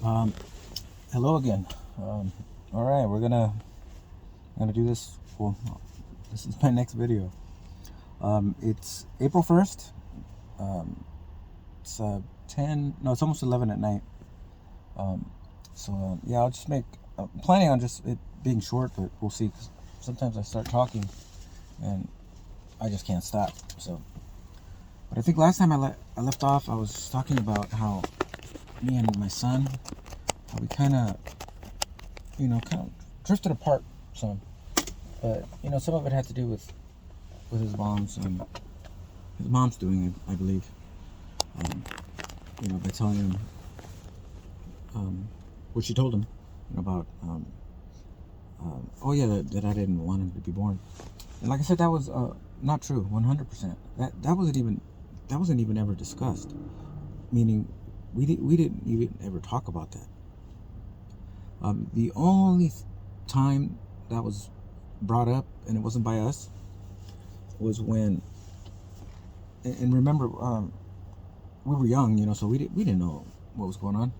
Um, Hello again. All right, we're gonna do this. Well, this is my next video. It's April 1st. Um, it's 10. No, it's almost 11 at night. Yeah, I'll just make. I'm planning on just it being short, but we'll see. 'Cause sometimes I start talking, and I just can't stop. But I think last time I left off, I was talking about how me and my son, how we kind of drifted apart some. But some of it had to do with his mom's doing it, I believe. Um, by telling him what she told him about. Oh yeah, that I didn't want him to be born. And like I said, that was not true, 100%. That wasn't even ever discussed. Meaning, we didn't even ever talk about that. The only time that was brought up, and it wasn't by us, was when. And remember, we were young, so we didn't know what was going on.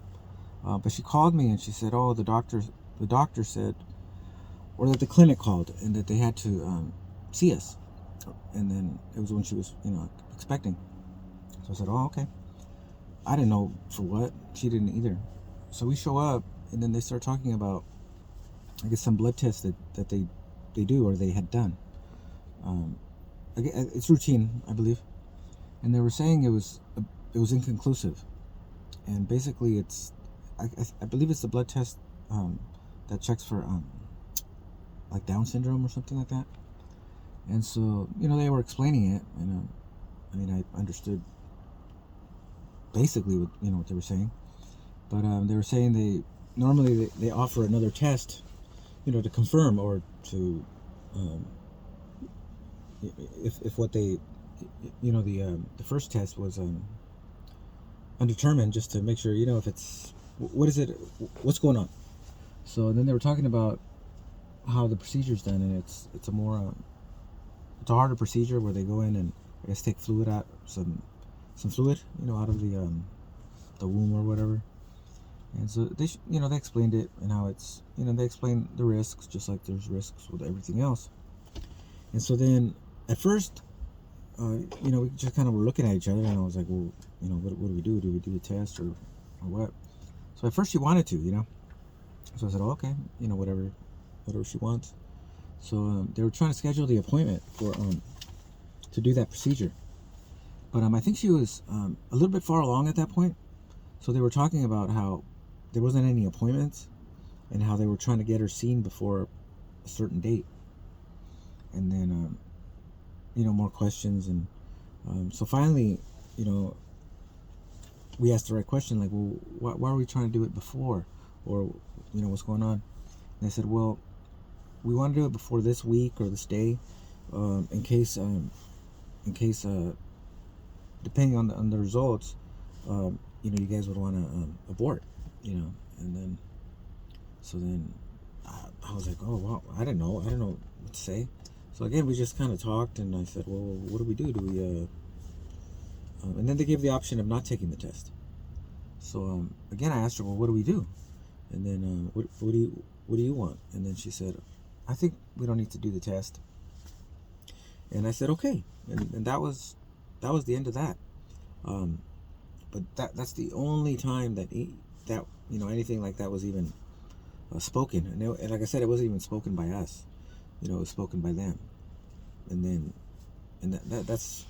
But she called me and she said, "Oh, the doctor said, or that the clinic called and that they had to see us." And then it was when she was, expecting. So I said, "Oh, okay." I didn't know for what. She didn't either. So we show up, and then they start talking about, I guess, some blood tests that they do or they had done. It's routine, I believe, and they were saying it was inconclusive, and basically I believe it's the blood test that checks for like Down syndrome or something like that. And so they were explaining it, and I understood basically what they were saying, but they were saying they offer another test, to confirm or to if what they the first test was undetermined, just to make sure if it's what is it, what's going on. So then they were talking about how the procedure's done, and it's a more it's a harder procedure where they go in and I guess take fluid out, some fluid out of the womb or whatever. And so they explained it, and how it's they explained the risks, just like there's risks with everything else. And so then at first we just kind of were looking at each other, and I was like, well, what do we do? Do we do the test or what? So at first she wanted to. So I said, oh, okay, whatever she wants. So they were trying to schedule the appointment for to do that procedure, but I think she was a little bit far along at that point. So they were talking about how there wasn't any appointments, and how they were trying to get her seen before a certain date. And then more questions, and so finally, we asked the right question, like, well, why are we trying to do it before, or what's going on? And they said, well, we want to do it before this week or this day, in case depending on the results, you guys would want to abort, and then I was like, oh wow, I don't know what to say. So again, we just kind of talked, and I said, well, what do we do? Do we and then they gave the option of not taking the test. So again, I asked her, well, what do we do? And then what do you want? And then she said, I think we don't need to do the test. And I said, okay, and that was the end of that. But that's the only time that anything like that was even spoken. And like I said, it wasn't even spoken by us. It was spoken by them. And then that's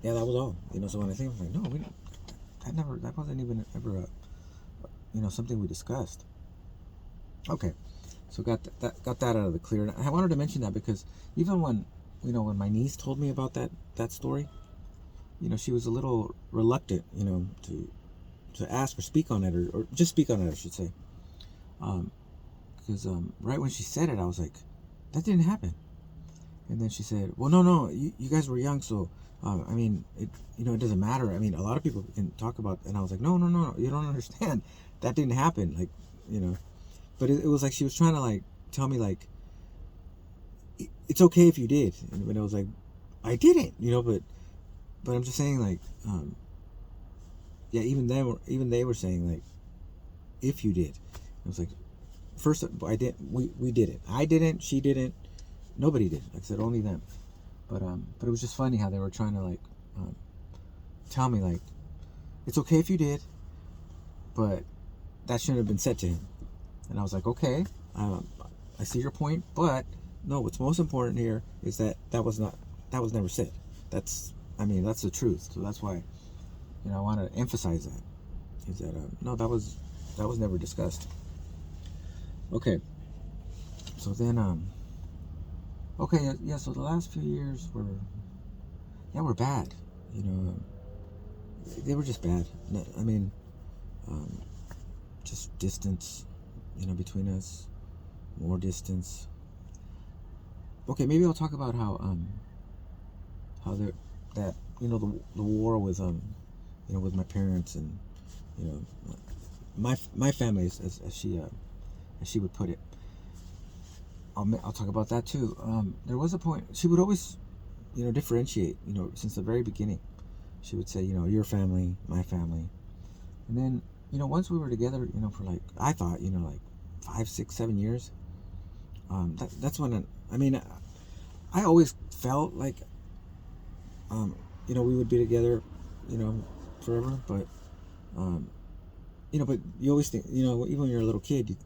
that was all. So when I think, I'm like, no, that wasn't even ever something we discussed. Okay, so got that out of the clear. And I wanted to mention that because even when when my niece told me about that story, she was a little reluctant, to ask or speak on it, or just speak on it, I should say. Because right when she said it, I was like, that didn't happen. And then she said, well, no, you guys were young, so it it doesn't matter. A lot of people can talk about. And I was like, no, you don't understand. That didn't happen. Like, but it was like she was trying to like tell me like it's okay if you did, and I was like, I didn't, but I'm just saying like yeah, even they were saying like if you did. I was like, first, we did it. I didn't, she didn't, nobody did. Like I said, only them. But it was just funny how they were trying to, like, tell me, like, it's okay if you did, but that shouldn't have been said to him. And I was like, okay, I see your point, but no, what's most important here is that was never said. That's the truth. So that's why, I want to emphasize that, is that, no, that was never discussed. Okay. So then, okay, yeah, so the last few years were bad, they were just bad. I mean, just distance, between us, more distance. Okay, maybe I'll talk about how the war with with my parents and my family, as she would put it. I'll talk about that too. There was a point she would always differentiate, since the very beginning. She would say, your family, my family. And then, once we were together, for like, I thought, like 5, 6, 7 years, that's when, I always felt like, we would be together, forever. But, but you always think, even when you're a little kid,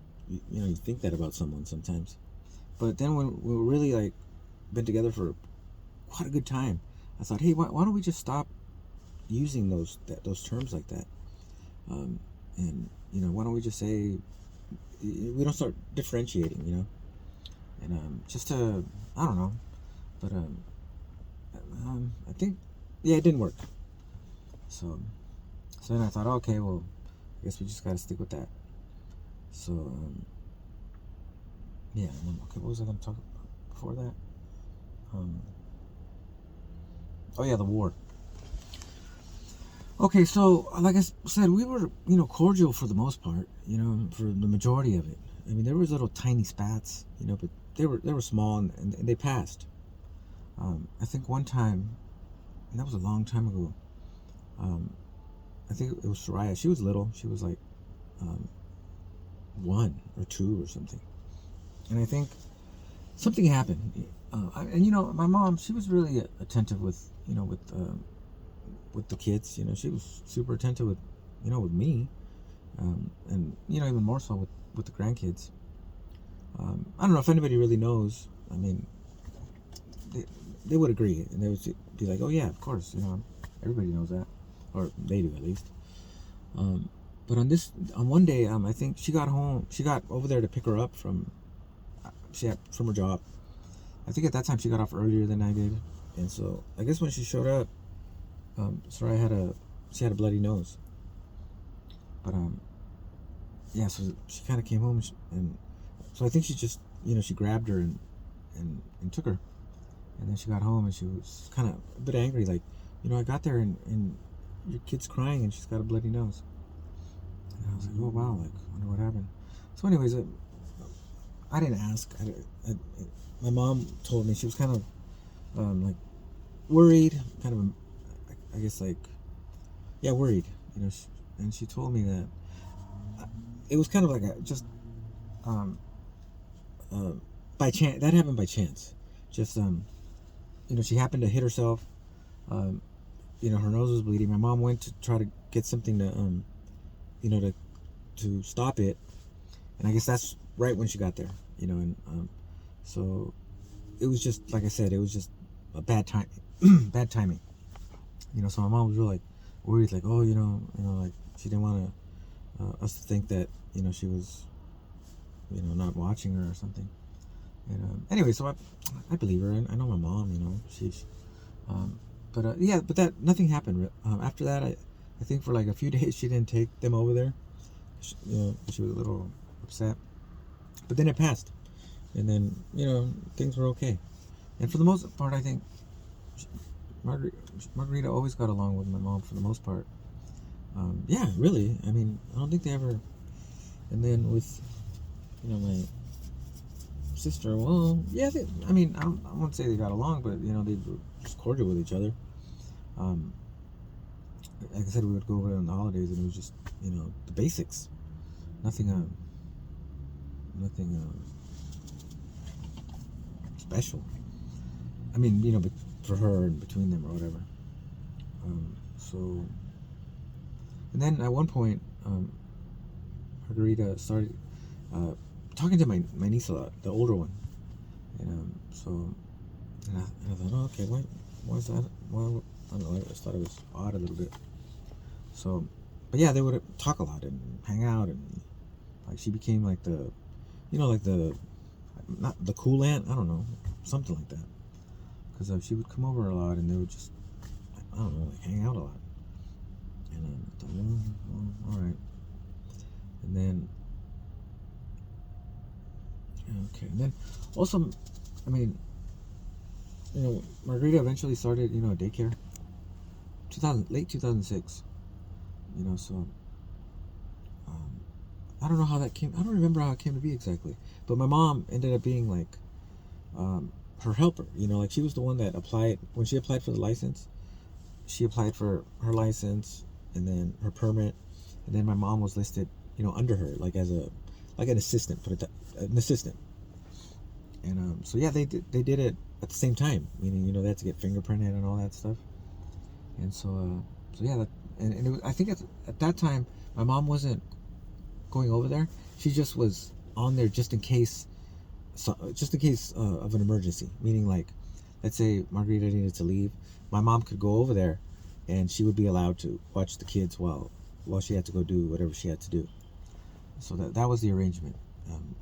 you think that about someone sometimes. But then when we were really, like, been together for quite a good time, I thought, hey, why don't we just stop using those terms like that? And why don't we just say, we don't start differentiating, and just to, I don't know, but I think, yeah, it didn't work. So then I thought, okay, well, I guess we just gotta stick with that. So yeah. Okay, what was I gonna talk about before that? Oh yeah, the war. Okay, so like I said, we were, cordial for the most part, for the majority of it. I mean, there was little tiny spats, but they were small, and they passed. I think one time, and that was a long time ago. I think it was Soraya. She was little. She was like 1 or 2 or something. And I think something happened. And my mom, she was really attentive with the kids. She was super attentive with with me, and even more so with the grandkids. I don't know if anybody really knows. I mean, they would agree, and they would be like, oh yeah, of course, everybody knows that, or they do at least. But on one day, I think she got over there to pick her up from her job. I think at that time she got off earlier than I did, and so I guess when she showed up, Soraya had a bloody nose. But yeah, so she kind of came home, and so I think she just she grabbed her and took her, and then she got home and she was kind of a bit angry, like, I got there and your kid's crying and she's got a bloody nose. And I was like, oh wow, like, I wonder what happened. So anyways, I didn't ask. My mom told me. She was kind of like worried, kind of, I guess, like, yeah, worried, and she told me that it was kind of like by chance. That happened by chance. Just she happened to hit herself. Her nose was bleeding. My mom went to try to get something to to stop it, and I guess that's right when she got there. And so it was just, like I said, it was just a bad time, bad timing. So my mom was really, like, worried, like, oh, like, she didn't want us to think that she was not watching her or something. And anyway, so I believe her. I know my mom. She's but yeah, but that nothing happened after that. I think for like a few days she didn't take them over there. She was a little upset, but then it passed, and then things were okay. And for the most part, I think Margarita always got along with my mom for the most part. Yeah, really. I mean, I don't think they ever. And then with my sister, well, yeah, I mean, I won't say they got along, but they were just cordial with each other. Like I said, we would go over on the holidays, and it was just the basics. nothing special. I mean, but for her and between them or whatever. So, and then at one point, Margarita started talking to my niece a lot, the older one, and and I thought, oh, okay, why is that? Why? I don't know. I just thought it was odd a little bit. So, but yeah, they would talk a lot and hang out, and like she became like the, like the, not the cool aunt. I don't know, something like that. Because she would come over a lot, and they would just, I don't know, like hang out a lot. And I thought, well, all right. And then, okay, and then also, I mean, Margarita eventually started, a daycare. Late 2006. So I don't know how that came. I don't remember how it came to be exactly. But my mom ended up being like her helper. Like she was the one that applied when she applied for the license. She applied for her license and then her permit, and then my mom was listed, under her like as an assistant, an assistant. And so yeah, they did it at the same time, meaning they had to get fingerprinted and all that stuff. And so yeah, and it was, I think at that time my mom wasn't going over there. She just was on there just in case of an emergency. Meaning, like, let's say Margarita needed to leave, my mom could go over there, and she would be allowed to watch the kids while she had to go do whatever she had to do. So that was the arrangement.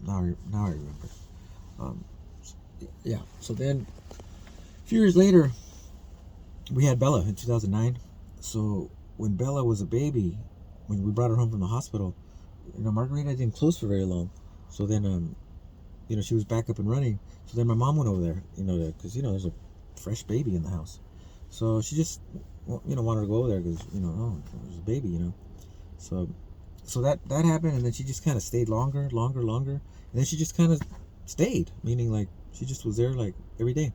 Now I remember. Yeah. So then, a few years later, we had Bella in 2009. So when Bella was a baby, when we brought her home from the hospital, Margarita didn't close for very long. So then, she was back up and running. So then my mom went over there, because, there's a fresh baby in the house. So she just, wanted to go over there because, there's a baby, So that happened, and then she just kind of stayed longer. And then she just kind of stayed, meaning, like, she just was there, like, every day.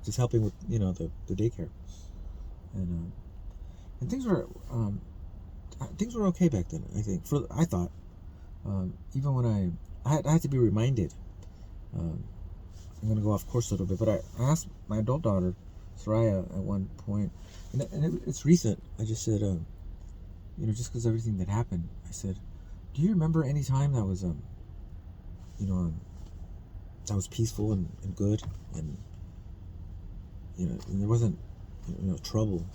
Just helping with, the daycare. And things were okay back then, I think. I thought. Even when I had to be reminded. I'm going to go off course a little bit, but I asked my adult daughter, Soraya, at one point, and it's recent. I just said, just because everything that happened, I said, do you remember any time that was, that was peaceful and good, and, and there wasn't, trouble?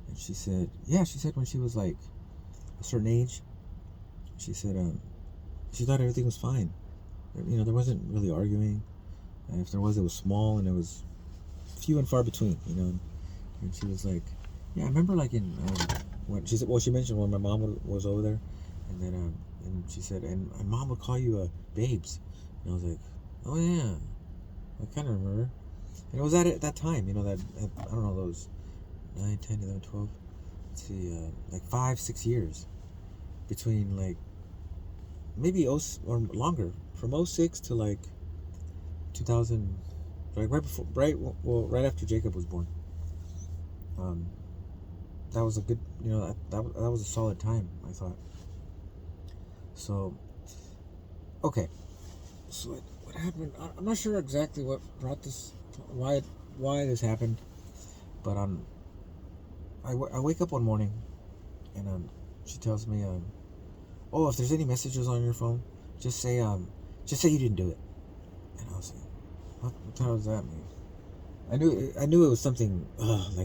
And she said, yeah, when she was like a certain age, she said, she thought everything was fine. There wasn't really arguing. And if there was, it was small, and it was few and far between, And she was like, yeah, I remember like in, what she said, well, she mentioned when my mom was over there, and then, and she said, and my mom would call you, babes. And I was like, oh yeah, I kind of remember. And it was at that time, that, I don't know, those 9, 10, 11, 12, let's see, like 5-6 years between, like, maybe or longer, from 06 to like 2000, like right after Jacob was born. That was a good, that was a solid time, I thought. So, okay, so what happened? I'm not sure exactly what brought this, why this happened, but I wake up one morning, and she tells me, oh, if there's any messages on your phone, just say you didn't do it. And I was like, what the hell does that mean? I knew it was something like